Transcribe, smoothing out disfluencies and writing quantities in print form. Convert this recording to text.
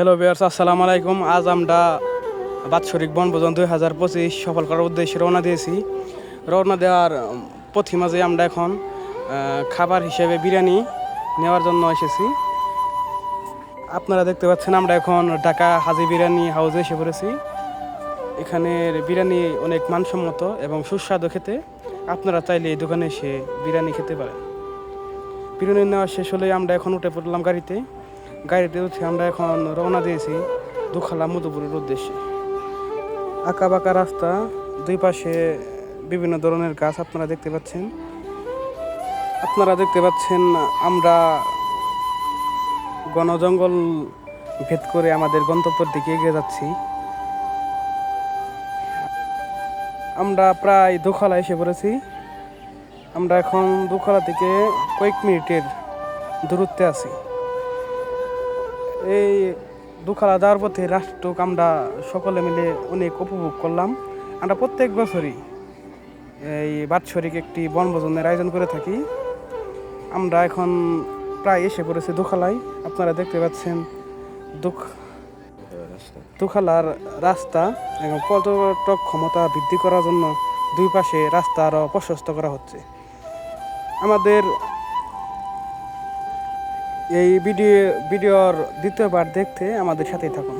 Hello viewers, আসসালামু আলাইকুম। আজ আমরা বাৎসরিক বনভোজন 2025 সফল করার উদ্দেশ্যে রওনা দিয়েছি। রওনা দেওয়ার পথি মাঝে আমরা এখন খাবার হিসেবে বিরিয়ানি নেওয়ার জন্য এসেছি। আপনারা দেখতে পাচ্ছেন আমরা এখন ঢাকা হাজি বিরিয়ানি হাউসে এসে পড়েছি। এখানের বিরিয়ানি অনেক মানসম্মত এবং সুস্বাদু খেতে। আপনারা চাইলে এই দোকানে এসে বিরিয়ানি খেতে পারেন। বিরিয়ানি নেওয়া শেষ হলে আমরা এখন উঠে পড়লাম গাড়িতে উঠে আমরা এখন রওনা দিয়েছি দুখালা মধুপুরের উদ্দেশ্যে। আঁকা বাঁকা রাস্তা, দুই পাশে বিভিন্ন ধরনের গাছ আপনারা দেখতে পাচ্ছেন। আমরা ঘন জঙ্গল ভেদ করে আমাদের গন্তব্যের দিকে এগিয়ে যাচ্ছি। আমরা প্রায় দুখালা এসে পড়েছি। আমরা এখন দুখালা থেকে কয়েক মিনিটের দূরত্বে আছি। এই দুখালা যাওয়ার পথে রাষ্ট্রক আমরা সকলে মিলে অনেক উপভোগ করলাম। আমরা প্রত্যেক বছরই এই বাৎসরিক একটি বনভোজনের আয়োজন করে থাকি। আমরা এখন প্রায় এসে পড়েছি দুখালায়। আপনারা দেখতে পাচ্ছেন দুখালার রাস্তা এবং পর্যটক ক্ষমতা বৃদ্ধি করার জন্য দুই পাশে রাস্তা আরও প্রশস্ত করা হচ্ছে। আমাদের এই ভিডিওর দ্বিতীয় পার্ট দেখতে আমাদের সাথেই থাকুন।